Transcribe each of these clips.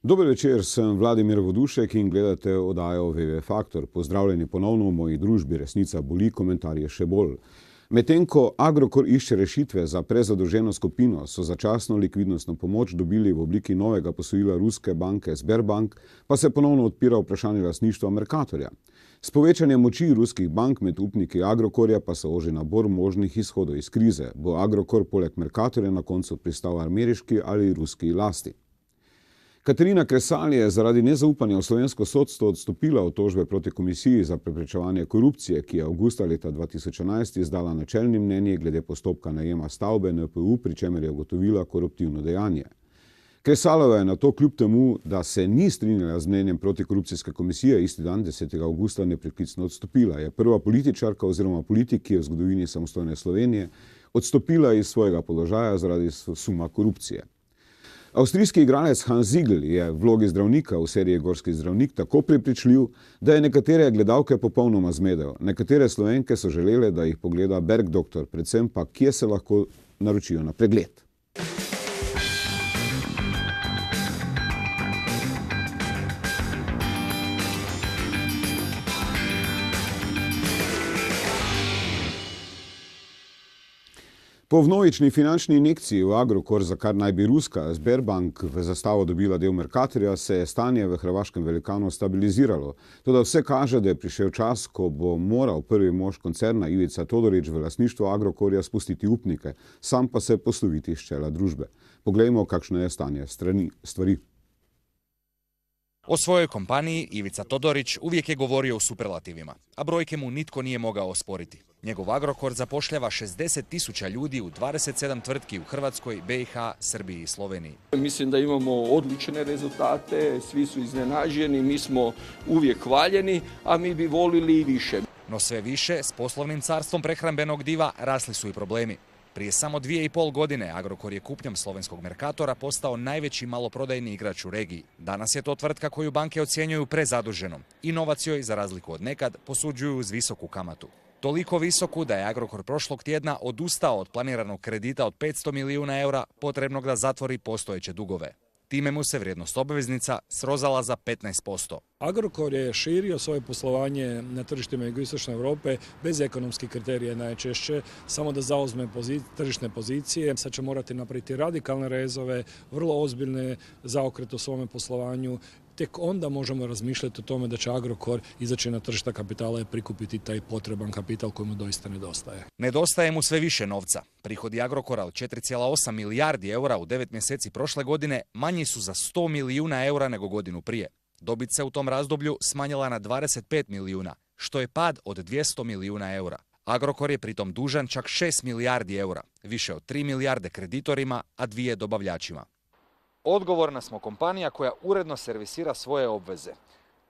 Dober večer, sem Vladimir Vodušek in gledate oddajo VV Faktor. Pozdravljeni ponovno v moji družbi Resnica boli, komentar je še bolj. Medtem ko Agrokor išče rešitve za prezadolženo skupino, so začasno likvidnostno pomoč dobili v obliki novega posojila ruske banke Sberbank, pa se ponovno odpira vprašanje lastništva Mercatorja. S povečanjem moči ruskih bank med upniki Agrokorja pa se oži nabor možnih izhodov iz krize. Bo Agrokor poleg Mercatorja na koncu pristal ameriški ali ruski lasti? Katarina Kresal je zaradi nezaupanja v slovensko sodstvo odstopila od tožbe proti Komisiji za preprečevanje korupcije, ki je avgusta leta 2011 izdala načelni mnenje glede postopka najema stavbe NPU, pri čemer je ugotovila koruptivno dejanje. Kresalova je na to kljub temu, da se ni strinjala z mnenjem protikorupcijske komisije, isti dan 10. avgusta nepreklicno odstopila. Je prva političarka oziroma politik, ki je v zgodovini samostojne Slovenije odstopila iz svojega položaja zaradi suma korupcije. Avstrijski igralec Hans Ziegl je v vlogi zdravnika v seriji Gorski zdravnik tako prepričljiv, da je nekatere gledalke popolnoma zmedel. Nekatere Slovenke so želele, da jih pogleda Bergdoktor, predvsem pa kje se lahko naročijo na pregled. Po vnovični finančni injekciji v Agrokor, za kar naj bi ruska Sberbank v zastavo dobila del Mercatorja, se je stanje v hrvaškem velikanu stabiliziralo. Toda vse kaže, da je prišel čas, ko bo moral prvi mož koncerna Ivica Todorić v lastništvu Agrokorja spustiti upnike, sam pa se posloviti iz čela družbe. Poglejmo, kakšno je stanje stvari. O svojoj kompaniji Ivica Todorić uvijek je govorio u superlativima, a brojke mu nitko nije mogao osporiti. Njegov Agrokor zapošljava 60.000 ljudi u 27 tvrtki u Hrvatskoj, BiH, Srbiji i Sloveniji. Mislim da imamo odlične rezultate, svi su iznenađeni, mi smo uvijek hvaljeni, a mi bi volili i više. No sve više, s poslovnim carstvom prehrambenog diva rasli su i problemi. Prije samo 2,5 godine Agrokor je kupnjom slovenskog Mercatora postao najveći maloprodajni igrač u regiji. Danas je to tvrtka koju banke ocjenjuju prezaduženom i novac joj, za razliku od nekad, posuđuju uz visoku kamatu. Toliko visoku da je Agrokor prošlog tjedna odustao od planiranog kredita od 500 milijuna eura potrebnog da zatvori postojeće dugove. Time mu se vrijednost obveznica srozala za 15%. Agrokor je širio svoje poslovanje na tržištima jugoistočne Europe bez ekonomskih kriterija najčešće, samo da zauzme tržišne pozicije. Sad će morati napraviti radikalne rezove, vrlo ozbiljne zaokrete u svome poslovanju. Tek onda možemo razmišljati o tome da će Agrokor izaći na tržišta kapitala i prikupiti taj potreban kapital koji mu doista nedostaje. Nedostaje mu sve više novca. Prihodi Agrokora od 4,8 milijardi eura u 9 mjeseci prošle godine manji su za 100 milijuna eura nego godinu prije. Dobit se u tom razdoblju smanjila na 25 milijuna, što je pad od 200 milijuna eura. Agrokor je pritom dužan čak 6 milijardi eura, više od 3 milijarde kreditorima, a 2 dobavljačima. Odgovorna smo kompanija koja uredno servisira svoje obveze.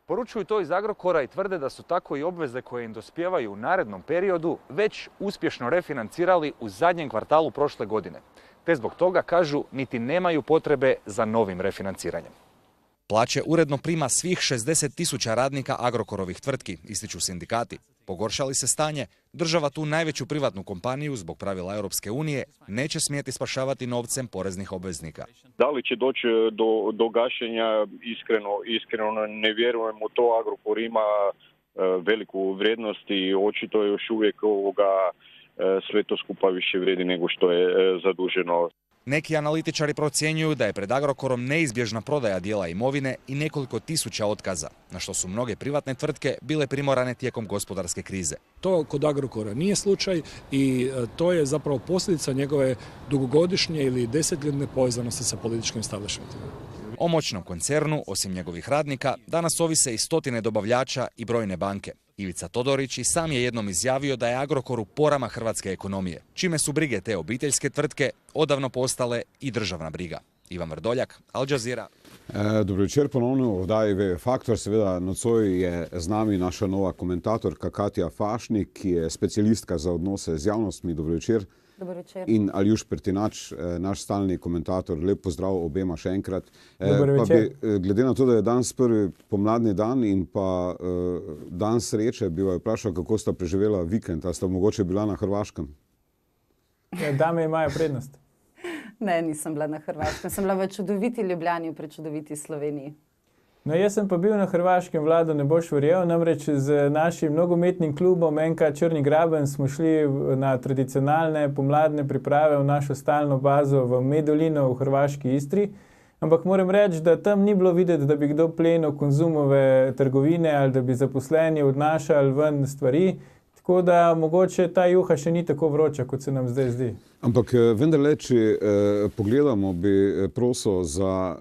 Poručuju to iz Agrokora i tvrde da su tako i obveze koje im dospijevaju u narednom periodu već uspješno refinancirali u zadnjem kvartalu prošle godine. Te zbog toga, kažu, niti nemaju potrebe za novim refinanciranjem. Plaće uredno prima svih 60.000 radnika Agrokorovih tvrtki, ističu sindikati. Pogoršali se stanje, država tu najveću privatnu kompaniju zbog pravila Europske unije neće smjeti spašavati novcem poreznih obveznika. Da li će doći do gašenja, iskreno ne vjerujem u to. Agrokor ima veliku vrijednost i očito je još uvijek sve to skupa više vrijedi nego što je zaduženo. Neki analitičari procjenjuju da je pred Agrokorom neizbježna prodaja dijela imovine i nekoliko tisuća otkaza, na što su mnoge privatne tvrtke bile primorane tijekom gospodarske krize. To kod Agrokora nije slučaj i to je zapravo posljedica njegove dugogodišnje ili desetljetne povezanosti sa političkim establishmentima. O moćnom koncernu, osim njegovih radnika, danas ovise i stotine dobavljača i brojne banke. Ivica Todorić i sam je jednom izjavio da je Agrokor u porama hrvatske ekonomije, čime su brige te obiteljske tvrtke odavno postale i državna briga. Ivan Vrdoljak, Al Jazeera. Dobro večer, ponovno v oddaji VV Faktor. Seveda nocoj je z nami naša nova komentatorka Katja Fašnik, ki je specialistka za odnose z javnostmi. Dobro večer. Dobar večer. In Aljuš Pertinač, naš stalni komentator. Lep pozdrav obema še enkrat. Dobar večer. Glede na to, da je danes prvi pomladni dan in pa dan sreče, bi vas vprašal, kako sta preživela vikend. A sta mogoče bila na Hrvaškem? Dame imajo prednost. Ne, nisem bila na Hrvaškem. Sem bila v čudoviti Ljubljani, v prečudoviti Sloveniji. No, jaz sem pa bil na Hrvaškem, Vlado, ne boš verjel, namreč z našim nogometnim klubom NK Črni Graben smo šli na tradicionalne pomladne priprave v našo stalno bazo v Medolino v hrvaški Istri. Ampak moram reči, da tam ni bilo videti, da bi kdo plenil Konzumove trgovine ali da bi zaposleni odnašali ven stvari. Tako da mogoče ta juha še ni tako vroča, kot se nam zdaj zdi. Ampak vendarle, če pogledamo, bi prosil za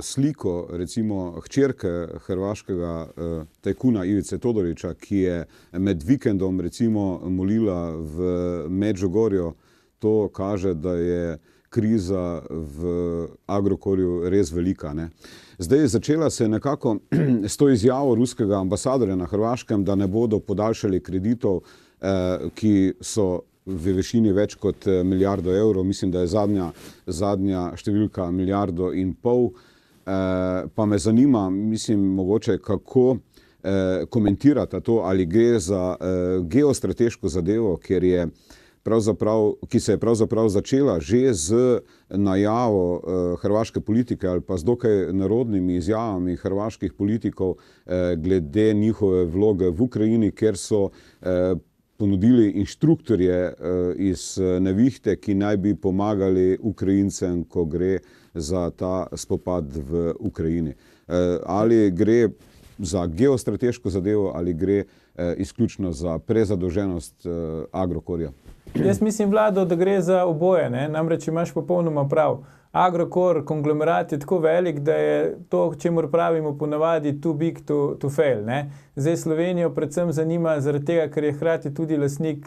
sliko recimo hčerke hrvaškega tajkuna Ivice Todorića, ki je med vikendom recimo molila v Medžugorju. To kaže, da je kriza v Agrokorju res velika, ne? Zdaj začela se nekako s to izjavo ruskega ambasadorja na Hrvaškem, da ne bodo podaljšali kreditov, ki so v višini več kot milijardo evrov. Mislim, da je zadnja številka 1,5 milijarde. Pa me zanima, mislim, mogoče kako komentirate to, ali gre za geostrateško zadevo, ki se je pravzaprav začela že z najavo hrvaške politike ali pa z dokaj narodnimi izjavami hrvaških politikov glede njihove vloge v Ukrajini, ker so ponudili inštruktorje iz nevihte, ki naj bi pomagali Ukrajincem, ko gre za ta spopad v Ukrajini. Ali gre za geostrateško zadevo ali gre izključno za prezadolženost Agrokorja? Jaz mislim, Vlado, da gre za oboje, ne? Namreč imaš popolnoma prav. Agrokor, konglomerat je tako velik, da je to, čemur pravimo ponavadi too big to fail, ne? Zdaj Slovenijo predvsem zanima zaradi tega, ker je hkrati tudi lastnik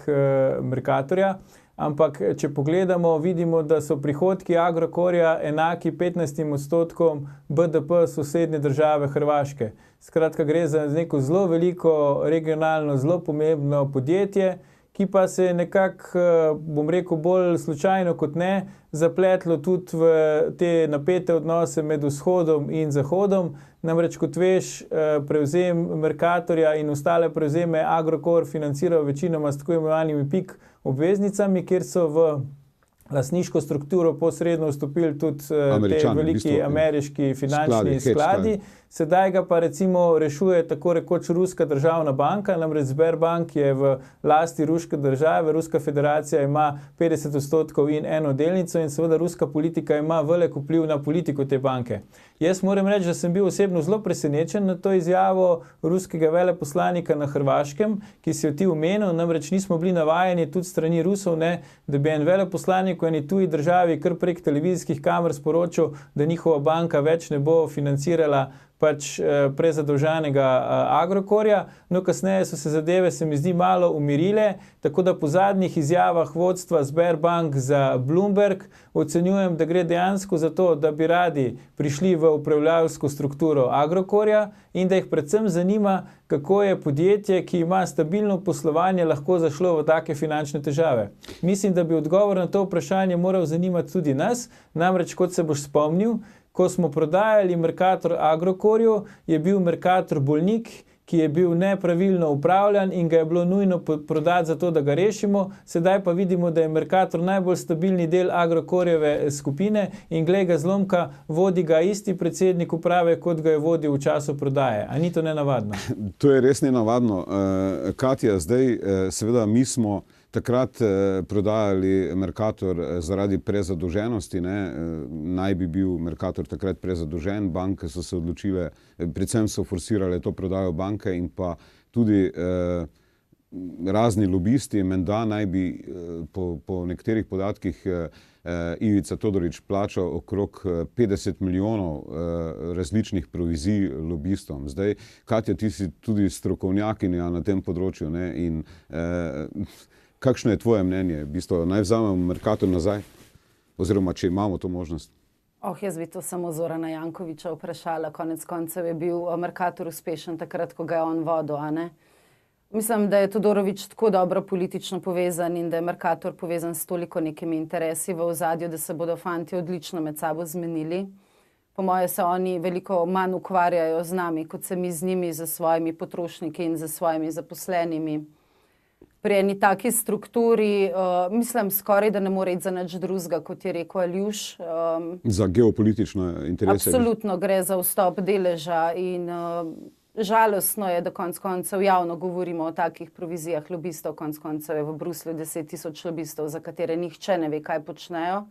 Mercatorja, ampak če pogledamo, vidimo, da so prihodki Agrokorja enaki 15% BDP sosednje države Hrvaške. Skratka, gre za neko zelo veliko regionalno, zelo pomembno podjetje, ki pa se je nekako, bom rekel, bolj slučajno kot ne, zapletlo tudi v te napete odnose med vzhodom in zahodom. Namreč, kot veš, prevzem Mercatorja in ostale prevzeme Agrokor financiral večinoma s tako imenovanimi PIK obveznicami, kjer so v lastniško strukturo posredno vstopili tudi te veliki ameriški finančni skladi. Sedaj ga pa recimo rešuje tako rekoč Ruska državna banka, namreč Sberbank je v lasti ruske države, Ruska federacija ima 50% in eno delnico in seveda ruska politika ima velik vpliv na politiko te banke. Jaz moram reči, da sem bil osebno zelo presenečen na to izjavo ruskega veleposlanika na Hrvaškem, ki si jo ti omenil, namreč nismo bili navajeni tudi strani Rusov, ne, da bi en veleposlanik v eni tuji državi kar prek televizijskih kamer sporočil, da njihova banka več ne bo financirala pač prezadolženega Agrokorja. No, kasneje so se zadeve, se mi zdi, malo umirile, tako da po zadnjih izjavah vodstva Sberbank za Bloomberg ocenjujem, da gre dejansko za to, da bi radi prišli v upravljalsko strukturo Agrokorja in da jih predvsem zanima, kako je podjetje, ki ima stabilno poslovanje, lahko zašlo v take finančne težave. Mislim, da bi odgovor na to vprašanje moral zanimati tudi nas, namreč kot se boš spomnil, ko smo prodajali Mercator Agrokorju, je bil Mercator bolnik, ki je bil nepravilno upravljan in ga je bilo nujno prodati za to, da ga rešimo. Sedaj pa vidimo, da je Mercator najbolj stabilni del Agrokorjeve skupine in glej ga zlomka, vodi ga isti predsednik uprave, kot ga je vodil v času prodaje. A ni to nenavadno? To je res nenavadno. Katja, zdaj seveda mi smo takrat prodajali Mercator zaradi prezadolženosti, ne? Naj bi bil Mercator takrat prezadolžen, banke so se odločile, predvsem so forsirale to prodajo banke in pa tudi razni lobisti, menda naj bi po nekaterih podatkih Ivica Todorić plačal okrog 50 milijonov različnih provizij lobistom. Zdaj, Katja, ti si tudi strokovnjakinja na tem področju, ne? In kakšno je tvoje mnenje? V bistvu, naj vzamemo Mercator nazaj? Oziroma, če imamo to možnost? Jaz bi to samo Zorana Jankovića vprašala. Konec koncev je bil Mercator uspešen takrat, ko ga je on vodil, a ne? Mislim, da je Todorović tako dobro politično povezan in da je Mercator povezan s toliko nekimi interesi v ozadju, da se bodo fanti odlično med sabo zmenili. Po moje se oni veliko manj ukvarjajo z nami, kot se mi z njimi, za svojimi potrošniki in za svojimi zaposlenimi. pri eni taki strukturi, mislim, skoraj da ne more iti za nič drugega, kot je rekel Aljuš. Za geopolitične interese? Absolutno gre za vstop deleža in žalostno je, da konec koncev javno govorimo o takih provizijah lobistov, konec koncev je v Bruslju 10,000 lobistov, za katere nihče ne ve, kaj počnejo.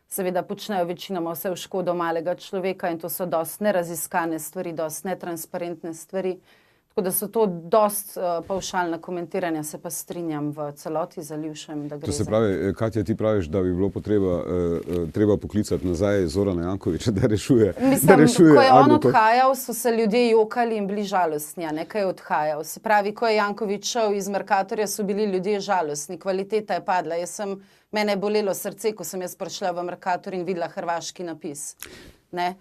Seveda počnejo večinoma vse v škodo malega človeka in to so dosti neraziskane stvari, dosti netransparentne stvari. Tako da so to dosti pavšalna komentiranja, se pa strinjam v celoti z Aljušem, da gre to se pravi, Katja, ti praviš, da bi bilo treba poklicati nazaj Zorana Jankovića, da rešuje Mislim, ko je on Agrokor. odhajal, so se ljudje jokali in bili žalostni, nekaj je odhajal. Se pravi, ko je Janković šel iz Mercatorja, so bili ljudje žalostni, kvaliteta je padla. Mene je bolelo srce, ko sem jaz prišla v Mercator in videla hrvaški napis. Ne?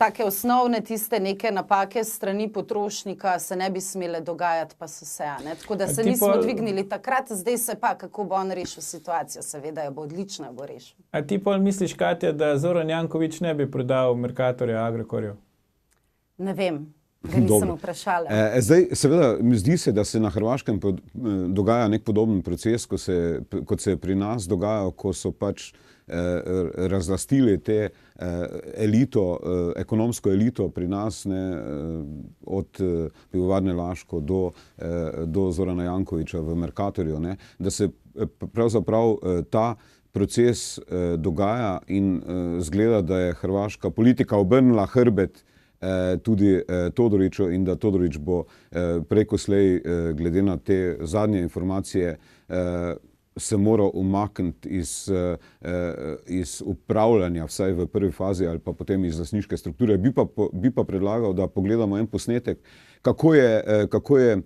Take osnovne tiste neke napake strani potrošnika se ne bi smele dogajati, pa so se. Tako da se nismo dvignili takrat, zdaj se pa, kako bo on rešil situacijo. Seveda jo bo odlično bo rešil. A ti pol misliš, Katja, da Zoran Janković ne bi prodal Mercatorja Agrokorju? Ne vem, ga nisem vprašala. Zdaj, seveda, mi zdi se, da se na Hrvaškem dogaja nek podoben proces, kot se je pri nas dogajal, ko so pač razlastili te ekonomsko elito pri nas, od Pivovarne Laško do Zorana Jankovića v Mercatorju, da se pravzaprav ta proces dogaja in zgleda, da je hrvaška politika obrnila hrbet tudi Todoriću in da Todorić bo preko slej, glede na te zadnje informacije, se moral umakniti iz upravljanja, vsaj v prvi fazi, ali pa potem iz lastniške strukture. Bi pa predlagal, da pogledamo en posnetek, kako je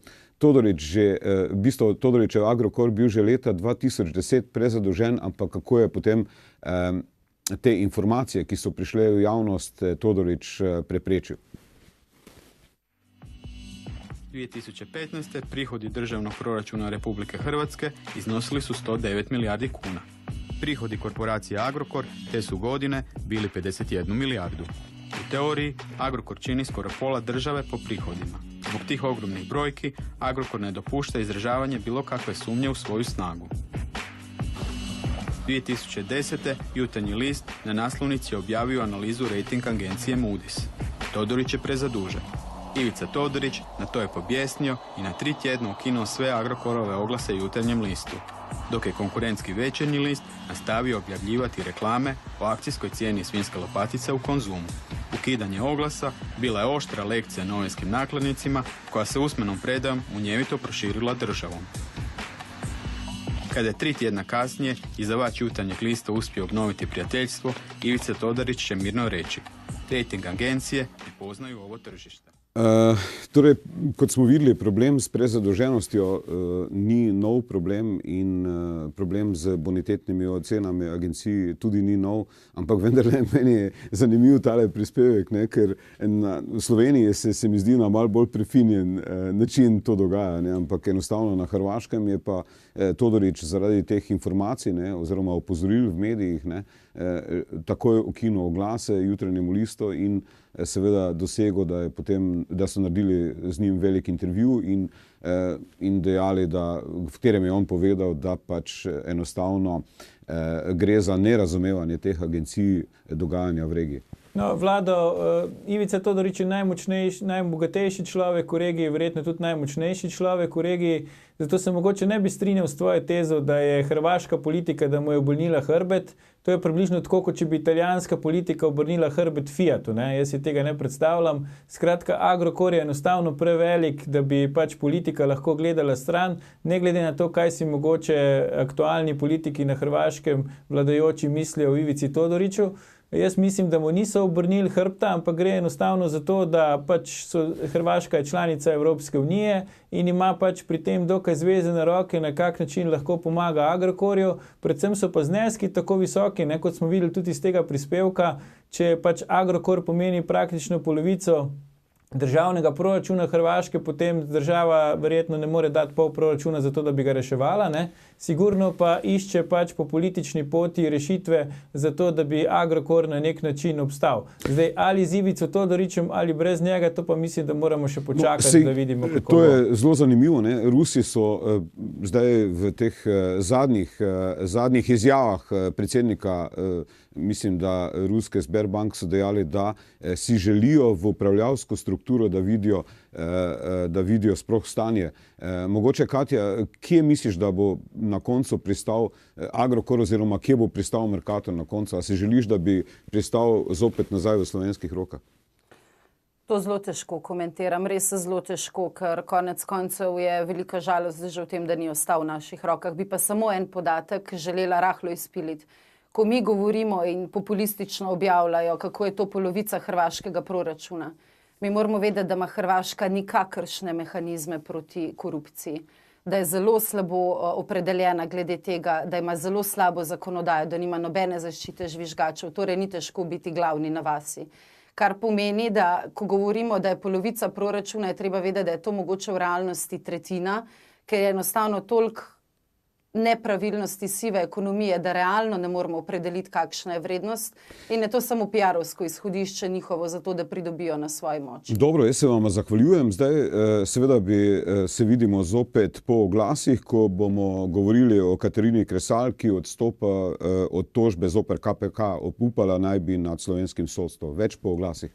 Todorićev Agrokor bil že leta 2010 prezadolžen, ampak kako je potem te informacije, ki so prišle v javnost, Todorić preprečil. 2015. prihodi državnog proračuna Republike Hrvatske iznosili su 109 milijardi kuna. Prihodi korporacije Agrokor te su godine bili 51 milijardu. U teoriji, Agrokor čini skoro pola države po prihodima. Zbog tih ogromnih brojki, Agrokor ne dopušta izražavanje bilo kakve sumnje u svoju snagu. 2010. Jutarnji list na naslovnici je objavio analizu rating agencije Moody's. Todorić je prezadužen. Ivica Todorić na to je pobjesnio i na 3 tjedna ukinuo sve Agrokorove oglase Jutarnjem listu, dok je konkurentski Večernji list nastavio objavljivati reklame o akcijskoj cijeni svinjske lopatice u Konzumu. Ukidanje oglasa bila je oštra lekcija novinskim nakladnicima koja se usmenom predajom munjevito proširila državom. Kada je 3 tjedna kasnije izdavač Jutarnjeg lista uspio obnoviti prijateljstvo, Ivica Todorić će mirno reći: rating agencije ne poznaju ovo tržište. Torej, kot smo videli, problem s prezadolženostjo ni nov problem in problem z bonitetnimi ocenami agencij tudi ni nov, ampak vendarle meni je zanimiv tale prispevek, ker v Sloveniji se mi zdi na malo bolj prefinjen način to dogaja, ampak enostavno na Hrvaškem je pa Todorić zaradi teh informacij oziroma opozoril v medijih takoj ukinil oglase Jutarnjemu listu in seveda dosegel, da so naredili z njim velik intervju in dejali, v katerem je on povedal, da pač enostavno gre za nerazumevanje teh agencij dogajanja v regiji. No, Vlado, Ivica Todorić je najbogatejši človek v regiji, verjetno tudi najmočnejši človek v regiji, zato se mogoče ne bi strinjal s tvojo tezo, da je hrvaška politika, da mu je obrnila hrbet. To je približno tako, kot če bi italijanska politika obrnila hrbet Fiatu. Jaz si tega ne predstavljam. Skratka, Agrokor je enostavno prevelik, da bi pač politika lahko gledala stran, ne glede na to, kaj si mogoče aktualni politiki na Hrvaškem vladajoči mislijo o Ivici Todoriću. Jaz mislim, da mu niso obrnili hrbta, ampak gre enostavno za to, da pač Hrvaška je članica Evropske unije in ima pač pri tem dokaj zvezane roke, na kak način lahko pomaga Agrokorju. Predvsem so pa zneski tako visoki, kot smo videli tudi iz tega prispevka, če pač Agrokor pomeni praktično polovico državnega proračuna Hrvaške, potem država verjetno ne more dati pol proračuna za to, da bi ga reševala, ne? Sigurno pa išče pač po politični poti rešitve za to, da bi Agrokor na nek način obstal. Zdaj, ali z Ivico Todorićem ali brez njega, to pa mislim, da moramo še počakati, da vidimo, kako to je zelo zanimivo, ne? Rusi so zdaj v teh zadnjih izjavah predsednika, mislim, da ruske Sberbank so dejali, da si želijo v upravljavsko strukturo, da vidijo sploh stanje. Mogoče, Katja, kje misliš, da bo na koncu pristal Agrokor oziroma kje bo pristal Mercator na koncu? A si želiš, da bi pristal zopet nazaj v slovenskih rokah? To zelo težko komentiram, res zelo težko, ker konec koncev je velika žalost že v tem, da ni ostal v naših rokah. Bi pa samo en podatek želela rahlo izpiliti. Ko mi govorimo in populistično objavljajo, kako je to polovica hrvaškega proračuna, mi moramo vedeti, da ima Hrvaška nikakršne mehanizme proti korupciji, da je zelo slabo opredeljena glede tega, da ima zelo slabo zakonodajo, da nima nobene zaščite žvižgačev, torej ni težko biti glavni na vasi. Kar pomeni, da ko govorimo, da je polovica proračuna, je treba vedeti, da je to mogoče v realnosti tretjina, ker je enostavno toliko nepravilnosti sive ekonomije, da realno ne moramo opredeliti, kakšna je vrednost in je to samo PR-ovsko izhodišče njihovo za to, da pridobijo na svoji moči. Dobro, jaz se vam zahvaljujem. Zdaj seveda se vidimo zopet po oglasih, ko bomo govorili o Katarini Kresal, ki odstopa od tožbe zoper KPK, upala naj bi nad slovenskim sodstvom. Več po oglasih.